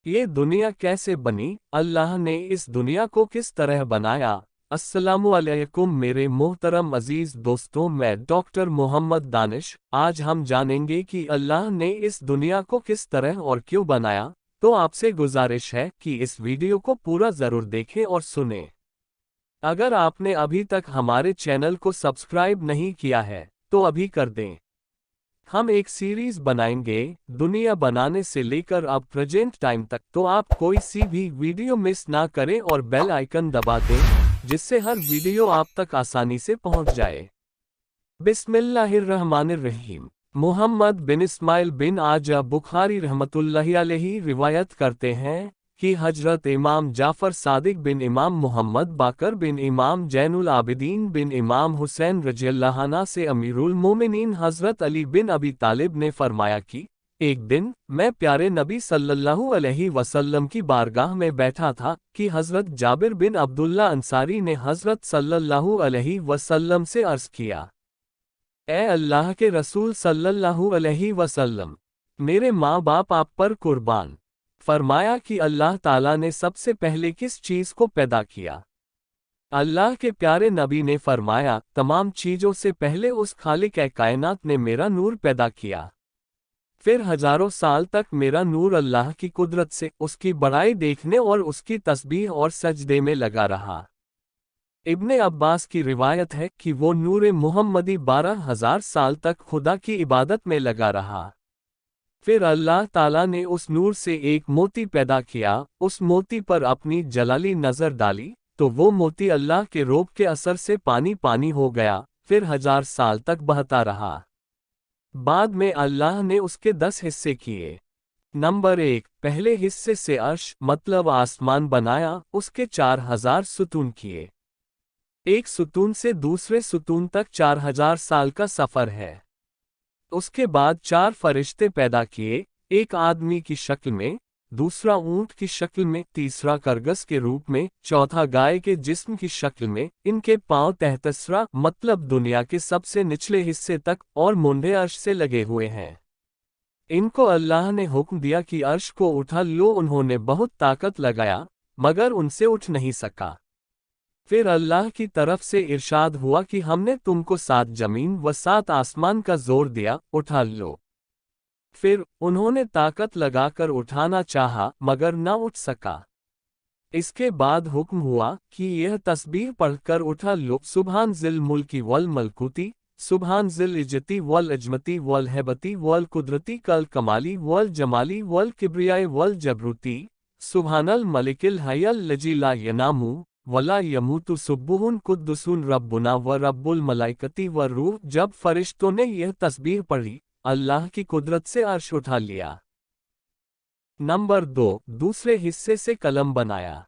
ये दुनिया कैसे बनी, अल्लाह ने इस दुनिया को किस तरह बनाया। अस्सलामुअलैकुम मेरे मोहतरम अजीज दोस्तों, मैं डॉक्टर मोहम्मद दानिश। आज हम जानेंगे कि अल्लाह ने इस दुनिया को किस तरह और क्यों बनाया। तो आपसे गुजारिश है कि इस वीडियो को पूरा ज़रूर देखें और सुनें। अगर आपने अभी तक हमारे चैनल को सब्सक्राइब नहीं किया है तो अभी कर दें। हम एक सीरीज बनाएंगे दुनिया बनाने से लेकर अब प्रेजेंट टाइम तक, तो आप कोई सी भी वीडियो मिस ना करें और बेल आइकन दबा दें जिससे हर वीडियो आप तक आसानी से पहुंच जाए। बिस्मिल्लाहिर्रहमानिर्रहीम। मोहम्मद बिन इस्माइल बिन आजा बुखारी रहमतुल्लाहि अलैहि रिवायत करते हैं कि हजरत इमाम जाफर सादिक बिन इमाम मोहम्मद बाकर बिन इमाम जैनुल आबिदीन बिन इमाम हुसैन रज़ियल्लाहु अन्हु से अमीरुल मोमिनीन हजरत अली बिन अबी तालिब ने फरमाया कि एक दिन मैं प्यारे नबी सल्लल्लाहु अलैहि वसल्लम की बारगाह में बैठा था कि हजरत जाबिर बिन अब्दुल्ला अंसारी ने हजरत सल्लल्लाहु अलैहि वसल्लम से अर्ज किया, ए अल्लाह के रसूल सल्लल्लाहु अलैहि वसल्लम, मेरे माँ बाप आप पर कुर्बान। फरमाया कि अल्लाह ताला ने सबसे पहले किस चीज़ को पैदा किया। अल्लाह के प्यारे नबी ने फरमाया, तमाम चीज़ों से पहले उस खालिक ए कायनात ने मेरा नूर पैदा किया। फिर हजारों साल तक मेरा नूर अल्लाह की कुदरत से उसकी बड़ाई देखने और उसकी तस्बीह और सजदे में लगा रहा। इब्ने अब्बास की रिवायत है कि वो नूर मुहम्मदी 12,000 साल तक खुदा की इबादत में लगा रहा। फिर अल्लाह ताला ने उस नूर से एक मोती पैदा किया, उस मोती पर अपनी जलाली नजर डाली तो वो मोती अल्लाह के रोब के असर से पानी पानी हो गया, फिर 1000 साल तक बहता रहा। बाद में अल्लाह ने उसके 10 हिस्से किए। नंबर 1, पहले हिस्से से अर्श मतलब आसमान बनाया, उसके 4000 सुतून किए। एक सुतून से दूसरे सुतून तक 4000 साल का सफर है। उसके बाद 4 फरिश्ते पैदा किए, एक आदमी की शक्ल में, दूसरा ऊंट की शक्ल में, तीसरा करगस के रूप में, चौथा गाय के जिस्म की शक्ल में। इनके पांव तहतसरा मतलब दुनिया के सबसे निचले हिस्से तक और मुंडे अर्श से लगे हुए हैं। इनको अल्लाह ने हुक्म दिया कि अर्श को उठा लो। उन्होंने बहुत ताकत लगाया मगर उनसे उठ नहीं सका। फिर अल्लाह की तरफ से इरशाद हुआ कि हमने तुमको 7 जमीन व 7 आसमान का जोर दिया, उठा लो। फिर उन्होंने ताकत लगाकर उठाना चाहा मगर न उठ सका। इसके बाद हुक्म हुआ कि यह तस्बीह पढ़कर उठा लो, सुभान जिल मुल्की वल मलकूती, सुभान जिल इज्जती वल अजमती वल हैबती वल कुदरती कल कमाली वल जमाली वल किब्रियाए वल जबरूती, सुभानल मलिकिल हयल लजी ला यनामू वला यमूतु सुब्बुहुन कुद्दुसुन रब्बुना व रब्बुल मलाइकती व रूह। जब फरिश्तों ने यह तस्बीह पढ़ी, अल्लाह की कुदरत से अर्श उठा लिया। नंबर 2, दूसरे हिस्से से कलम बनाया।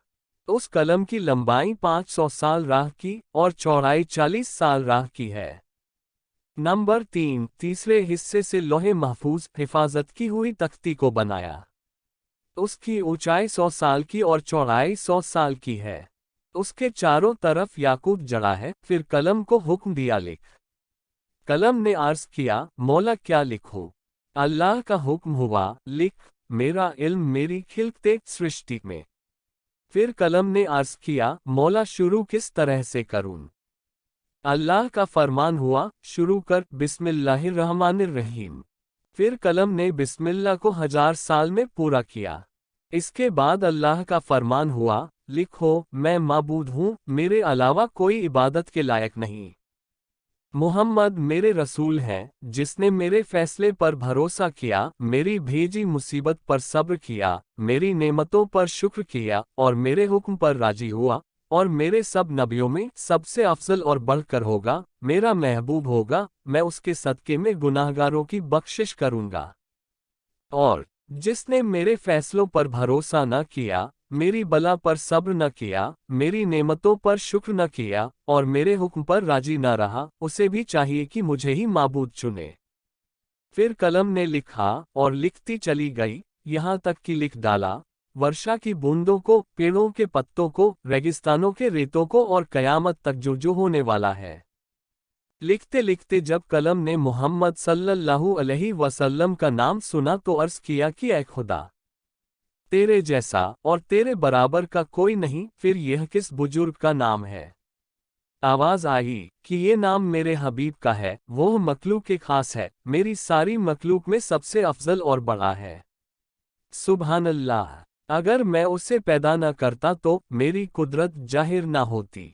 उस कलम की लंबाई 500 साल राह की और चौड़ाई 40 साल राह की है। नंबर 3, तीसरे हिस्से से लोहे महफूज हिफाजत की हुई तख्ती को बनाया। उसकी ऊंचाई 100 साल की और चौड़ाई 100 साल की है। उसके चारों तरफ याकूत जड़ा है। फिर कलम को हुक्म दिया, लिख। कलम ने अर्ज किया, मौला क्या लिखूं। अल्लाह का हुक्म हुआ, लिख, मेरा इल्म मेरी खिलकते सृष्टि में। फिर कलम ने अर्ज किया, मौला शुरू किस तरह से करूं। अल्लाह का फरमान हुआ, शुरू कर बिस्मिल्लाहिर्रहमानिर्रहीम। फिर कलम ने बिस्मिल्लाह को 1000 साल में पूरा किया। इसके बाद अल्लाह का फरमान हुआ, लिखो, मैं माबूद हूँ, मेरे अलावा कोई इबादत के लायक नहीं। मुहम्मद मेरे रसूल हैं, जिसने मेरे फैसले पर भरोसा किया, मेरी भेजी मुसीबत पर सब्र किया, मेरी नेमतों पर शुक्र किया और मेरे हुक्म पर राजी हुआ, और मेरे सब नबियों में सबसे अफजल और बढ़कर होगा, मेरा महबूब होगा, मैं उसके सदके में गुनाहगारों की बख्शिश करूंगा। और जिसने मेरे फैसलों पर भरोसा न किया, मेरी बला पर सब्र न किया, मेरी नेमतों पर शुक्र न किया और मेरे हुक्म पर राजी न रहा, उसे भी चाहिए कि मुझे ही माबूद चुने। फिर कलम ने लिखा और लिखती चली गई, यहाँ तक कि लिख डाला, वर्षा की बूंदों को, पेड़ों के पत्तों को, रेगिस्तानों के रेतों को और कयामत तक जो जो होने वाला है। लिखते लिखते जब कलम ने मोहम्मद सल्लल्लाहु अलैहि वसल्लम का नाम सुना तो अर्ज किया कि ऐ खुदा, तेरे जैसा और तेरे बराबर का कोई नहीं, फिर यह किस बुजुर्ग का नाम है? आवाज आई कि ये नाम मेरे हबीब का है, वो मखलूक के खास है, मेरी सारी मखलूक में सबसे अफजल और बड़ा है। सुबहान अल्लाह। अगर मैं उसे पैदा न करता तो मेरी कुदरत जाहिर न होती।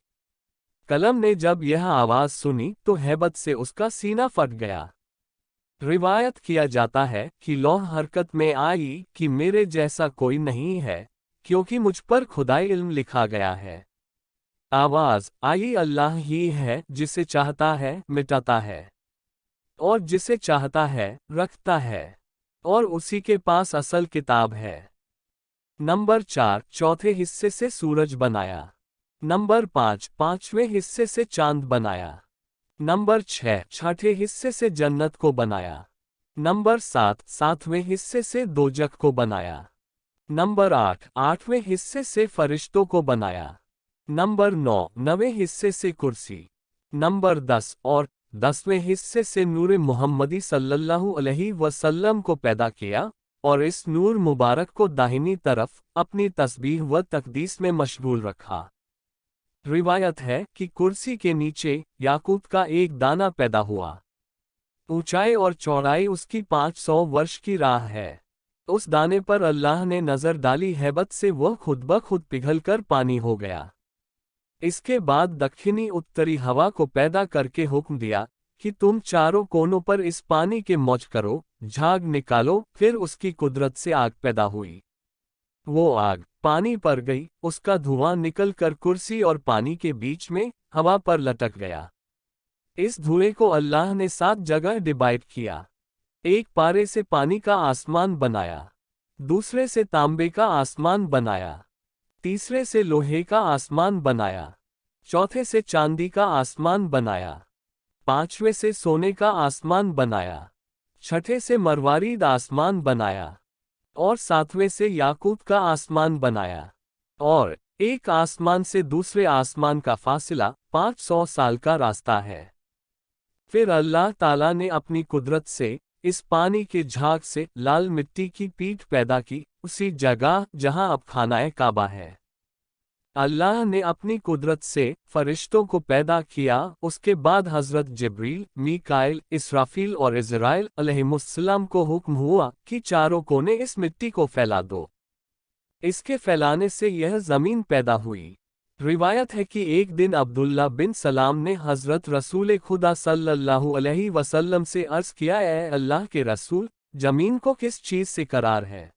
कलम ने जब यह आवाज सुनी तो हैबत से उसका सीना फट गया। रिवायत किया जाता है कि लौह हरकत में आई कि मेरे जैसा कोई नहीं है, क्योंकि मुझ पर खुदाई इल्म लिखा गया है। आवाज आई अल्लाह ही है जिसे चाहता है मिटाता है, और जिसे चाहता है रखता है, और उसी के पास असल किताब है। नंबर 4 चौथे हिस्से से सूरज बनाया। नंबर 5 पांचवें हिस्से से चांद बनाया। नंबर 6 छठे हिस्से से जन्नत को बनाया। नंबर 7 सातवें हिस्से से दोजख को बनाया। नंबर 8 आठवें हिस्से से फरिश्तों को बनाया। नंबर 9 नवें हिस्से से कुर्सी। नंबर 10 और 10वें हिस्से से नूर मुहम्मदी सल्लल्लाहु अलैहि वसल्लम को पैदा किया, और इस नूर मुबारक को दाहिनी तरफ अपनी तस्बीह व तकदीस में मशगूल रखा। रिवायत है कि कुर्सी के नीचे याकूत का एक दाना पैदा हुआ। ऊंचाई और चौड़ाई उसकी 500 वर्ष की राह है। उस दाने पर अल्लाह ने नजर डाली, हैबत से वह खुद ब खुद पिघलकर पानी हो गया। इसके बाद दक्षिणी उत्तरी हवा को पैदा करके हुक्म दिया कि तुम चारों कोनों पर इस पानी के मौज करो, झाग निकालो। फिर उसकी कुदरत से आग पैदा हुई। वो आग पानी पर गई, उसका धुआं निकलकर कुर्सी और पानी के बीच में हवा पर लटक गया। इस धुएं को अल्लाह ने 7 जगह डिवाइड किया। एक पारे से पानी का आसमान बनाया, दूसरे से तांबे का आसमान बनाया, तीसरे से लोहे का आसमान बनाया, चौथे से चांदी का आसमान बनाया, पांचवें से सोने का आसमान बनाया, छठे से मरवारीद आसमान बनाया, और सातवें से याकूत का आसमान बनाया। और एक आसमान से दूसरे आसमान का फासिला 500 साल का रास्ता है। फिर अल्लाह ताला ने अपनी कुदरत से इस पानी के झाग से लाल मिट्टी की पीठ पैदा की, उसी जगह जहां अब खानाए काबा है। अल्लाह ने अपनी कुदरत से फरिश्तों को पैदा किया। उसके बाद हजरत जिब्रील, मीकाइल, इसराफील और इज़राइल अलैहिमुस्सलाम को हुक्म हुआ कि चारों कोने इस मिट्टी को फैला दो। इसके फैलाने से यह जमीन पैदा हुई। रिवायत है कि एक दिन अब्दुल्ला बिन सलाम ने हजरत रसूल खुदा सल्लल्लाहु अलैहि वसल्लम से अर्ज किया, ए अल्लाह के रसूल, जमीन को किस चीज से करार है?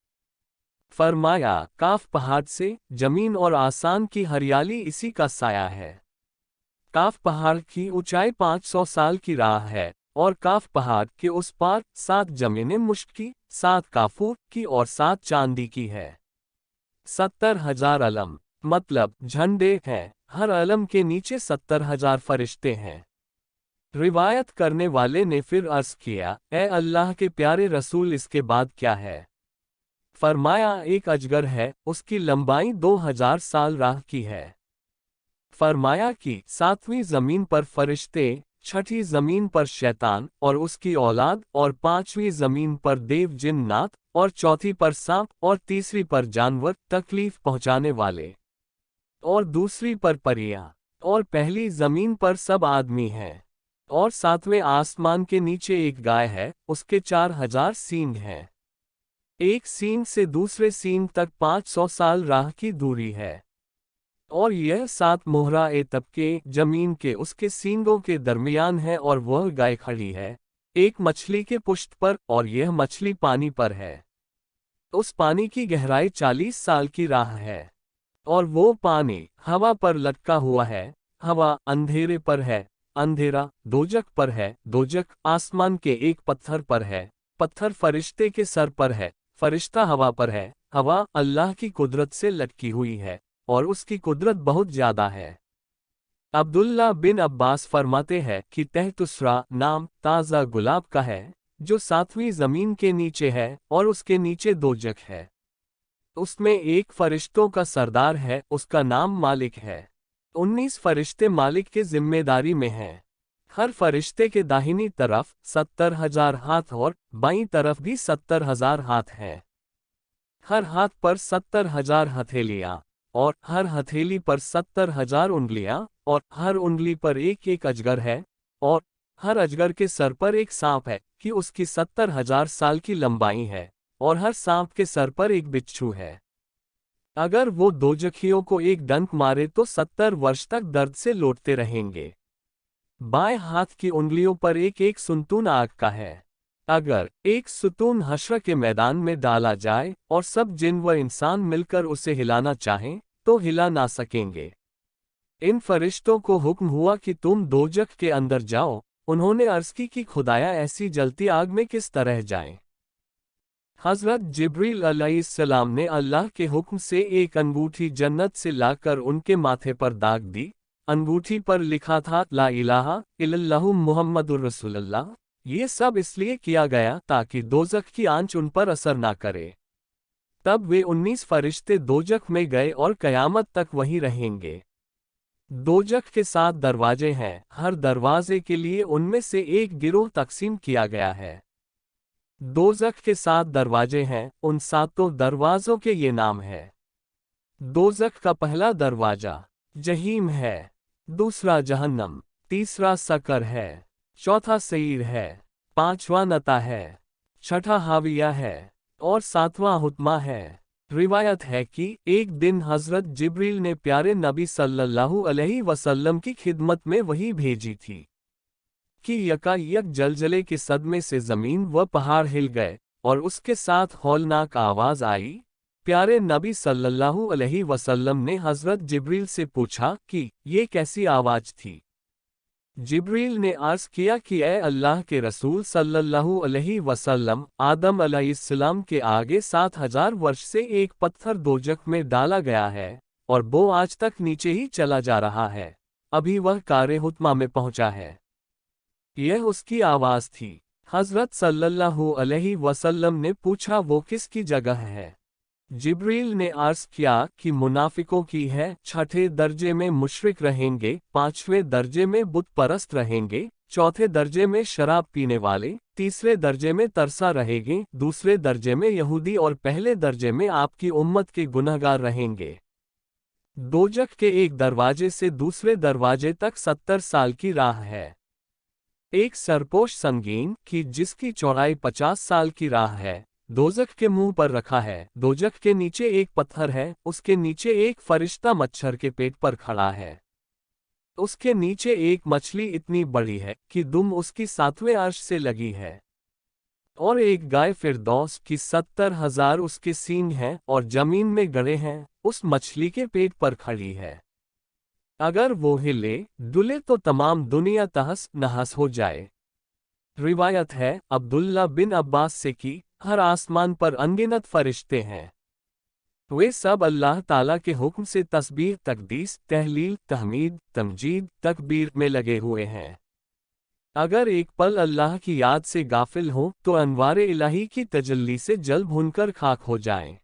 फरमाया, काफ पहाड़ से। जमीन और आसमान की हरियाली इसी का साया है। काफ पहाड़ की ऊंचाई 500 साल की राह है, और काफ पहाड़ के उस पार 7 जमीनें मुश्क की, 7 काफूर की और 7 चांदी की है। 70,000 अलम मतलब झंडे हैं। हर अलम के नीचे 70,000 फरिश्ते हैं। रिवायत करने वाले ने फिर अर्ज किया, ए अल्लाह के प्यारे रसूल, इसके बाद क्या है? फरमाया, एक अजगर है, उसकी लंबाई 2000 साल राह की है। फरमाया कि 7वीं जमीन पर फरिश्ते, 6ठी जमीन पर शैतान और उसकी औलाद, और 5वीं जमीन पर देव जिन्नात, और 4थी पर सांप, और 3री पर जानवर तकलीफ पहुंचाने वाले, और दूसरी पर परियां, और पहली जमीन पर सब आदमी हैं। और 7वें आसमान के नीचे एक गाय है, उसके 4000 सींग हैं। एक सींग से दूसरे सींग तक 500 साल राह की दूरी है। और यह 7 मोहरा ए तबके जमीन के उसके सींगों के दरमियान है, और वह गाय खड़ी है एक मछली के पुष्ट पर, और यह मछली पानी पर है। उस पानी की गहराई 40 साल की राह है, और वो पानी हवा पर लटका हुआ है। हवा अंधेरे पर है, अंधेरा दोजक पर है, दोजक आसमान के एक पत्थर पर है, पत्थर फरिश्ते के सर पर है, फरिश्ता हवा पर है। हवा अल्लाह की कुदरत से लटकी हुई है, और उसकी कुदरत बहुत ज्यादा है। अब्दुल्ला बिन अब्बास फरमाते हैं कि तहतुस्रा नाम ताज़ा गुलाब का है, जो 7वीं जमीन के नीचे है, और उसके नीचे दोजक है। उसमें एक फरिश्तों का सरदार है, उसका नाम मालिक है। 19 फरिश्ते मालिक के जिम्मेदारी में हैं। हर फरिश्ते के दाहिनी तरफ 70,000 हाथ और बाईं तरफ भी 70,000 हाथ हैं। हर हाथ पर 70,000 हथेलियां, और हर हथेली पर 70,000 उंगलियां, और हर उंगली पर एक एक अजगर है, और हर अजगर के सर पर एक सांप है कि उसकी 70,000 साल की लंबाई है, और हर सांप के सर पर एक बिच्छू है। अगर वो दोजखियों को एक डंक मारे तो 70 वर्ष तक दर्द से लौटते रहेंगे। बाएं हाथ की उंगलियों पर एक एक सुतून आग का है। अगर एक सुतून हश्र के मैदान में डाला जाए और सब जिन व इंसान मिलकर उसे हिलाना चाहें, तो हिला ना सकेंगे। इन फरिश्तों को हुक्म हुआ कि तुम दोजख के अंदर जाओ। उन्होंने अर्ज की कि खुदाया ऐसी जलती आग में किस तरह जाएं। हज़रत जिब्रील अलैहिस्सलाम ने अल्लाह के हुक्म से एक अंगूठी जन्नत से लाकर उनके माथे पर दाग दी। अंगूठी पर लिखा था ला इलाहा इल्लल्लाहु मुहम्मदुर रसूलुल्लाह। ये सब इसलिए किया गया ताकि दोजख की आंच उन पर असर ना करे। तब वे 19 फरिश्ते दोजख में गए और कयामत तक वहीं रहेंगे। दोजख के 7 दरवाजे हैं, हर दरवाजे के लिए उनमें से एक गिरोह तकसीम किया गया है। दोजख के 7 दरवाजे हैं, उन 7 दरवाजों के ये नाम है। दोजख का पहला दरवाजा जहीम है, दूसरा जहन्नम, तीसरा सकर है, चौथा सईर है, पांचवा नता है, छठा हाविया है, और सातवां हुत्मा है। रिवायत है कि एक दिन हजरत जिब्रील ने प्यारे नबी सल्लल्लाहु अलैहि वसल्लम की खिदमत में वही भेजी थी कि यकायक जलजले के सदमे से जमीन व पहाड़ हिल गए और उसके साथ हौलनाक आवाज आई। प्यारे नबी सल्लल्लाहु अलैहि वसल्लम ने हजरत जिब्रील से पूछा कि ये कैसी आवाज थी। जिब्रील ने अर्ज किया कि ए अल्लाह के रसूल सल्लल्लाहु अलैहि वसल्लम, आदम अलैहिस्सलाम के आगे 7,000 वर्ष से एक पत्थर दोजख में डाला गया है और वो आज तक नीचे ही चला जा रहा है। अभी वह कारे हुत्मा में पहुंचा है। यह उसकी आवाज थी। हजरत सल्लल्लाहु अलैहि वसल्लम ने पूछा वो किसकी जगह है। जिब्रील ने अर्ज किया कि मुनाफिकों की है। छठे दर्जे में मुशरिक रहेंगे, पांचवें दर्जे में बुत परस्त रहेंगे, चौथे दर्जे में शराब पीने वाले, तीसरे दर्जे में तरसा रहेंगे, दूसरे दर्जे में यहूदी और पहले दर्जे में आपकी उम्मत के गुनहगार रहेंगे। दोजख के एक दरवाजे से दूसरे दरवाजे तक 70 साल की राह है। एक सरपोश संगीन की जिसकी चौड़ाई 50 साल की राह है, दोजख के मुंह पर रखा है। दोजख के नीचे एक पत्थर है, उसके नीचे एक फरिश्ता मच्छर के पेट पर खड़ा है। उसके नीचे एक मछली इतनी बड़ी है कि दुम उसकी 7वें अर्श से लगी है, और एक गाय फिरदौस की 70,000 उसके सींग हैं और जमीन में गड़े हैं, उस मछली के पेट पर खड़ी है। अगर वो हिले डुले तो तमाम दुनिया तहस नहस हो जाए। रिवायत है अब्दुल्ला बिन अब्बास से कि हर आसमान पर अनगिनत फरिश्ते हैं। वे सब अल्लाह ताला के हुक्म से तस्बीह, तकदीस, तहलील, तहमीद, तमजीद, तकबीर में लगे हुए हैं। अगर एक पल अल्लाह की याद से गाफिल हो तो अनवारे इलाही की तजल्ली से जल भूनकर खाक हो जाएं।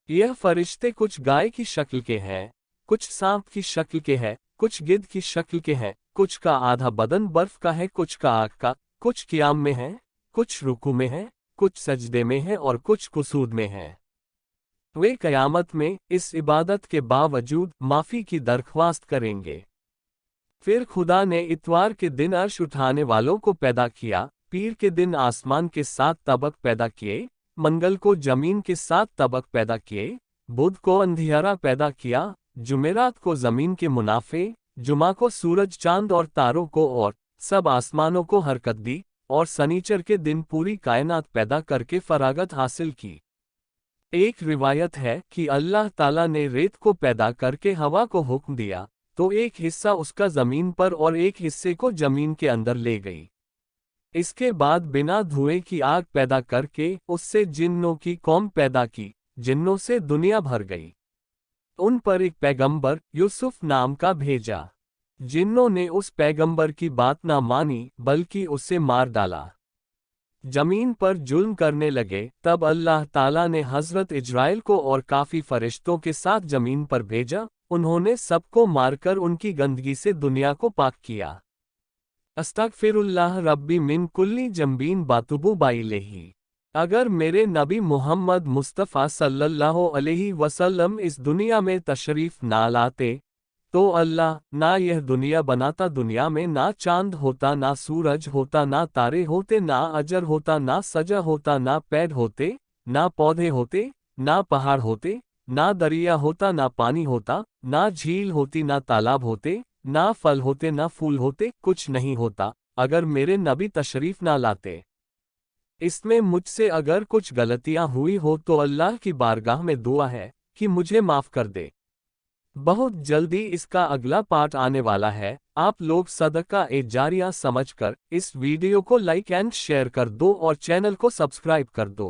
यह फरिश्ते कुछ गाय की शक्ल के हैं, कुछ सांप की शक्ल के हैं, कुछ गिद्ध की शक्ल के हैं, कुछ का आधा बदन बर्फ का है, कुछ का आग का, कुछ क़ियाम में है, कुछ रुकू में है, कुछ सजदे में है और कुछ कुसूद में है। वे कयामत में इस इबादत के बावजूद माफ़ी की दरख्वास्त करेंगे। फिर खुदा ने इतवार के दिन अर्श उठाने वालों को पैदा किया, पीर के दिन आसमान के 7 तबक पैदा किए, मंगल को जमीन के 7 तबक पैदा किए, बुध को अंधियारा पैदा किया, जुमेरात को जमीन के मुनाफे, जुमा को सूरज चांद और तारों को और सब आसमानों को हरकत दी, और सनीचर के दिन पूरी कायनात पैदा करके फरागत हासिल की। एक रिवायत है कि अल्लाह ताला ने रेत को पैदा करके हवा को हुक्म दिया, तो एक हिस्सा उसका जमीन पर और एक हिस्से को जमीन के अंदर ले गई। इसके बाद बिना धुएं की आग पैदा करके उससे जिन्नों की कौम पैदा की, जिन्नों से दुनिया भर गई। उन पर एक पैगंबर यूसुफ नाम का भेजा। जिन्नों ने उस पैगंबर की बात ना मानी बल्कि उसे मार डाला। जमीन पर जुल्म करने लगे, तब अल्लाह ताला ने हजरत इजराइल को और काफी फरिश्तों के साथ जमीन पर भेजा। उन्होंने सबको मारकर उनकी गंदगी से दुनिया को पाक किया। अस्तगफिरुल्लाह रब्बी मिन कुल्ली जंबीन बातुबु बाइलेही। अगर मेरे नबी मोहम्मद मुस्तफ़ा सल्लल्लाहु अलैहि वसल्लम इस दुनिया में तशरीफ़ ना लाते, तो अल्लाह ना यह दुनिया बनाता, दुनिया में ना चांद होता, ना सूरज होता, ना तारे होते, ना अजर होता, ना सजा होता, ना पेड़ होते, ना पौधे होते, ना पहाड़ होते, ना दरिया होता, ना पानी होता, ना झील होती, ना तालाब होते, ना फल होते, ना फूल होते, कुछ नहीं होता, अगर मेरे नबी तशरीफ़ ना लाते। इसमें मुझसे अगर कुछ गलतियां हुई हो तो अल्लाह की बारगाह में दुआ है कि मुझे माफ़ कर दे। बहुत जल्दी इसका अगला पार्ट आने वाला है। आप लोग सदका ए जारिया समझकर इस वीडियो को लाइक एंड शेयर कर दो और चैनल को सब्सक्राइब कर दो।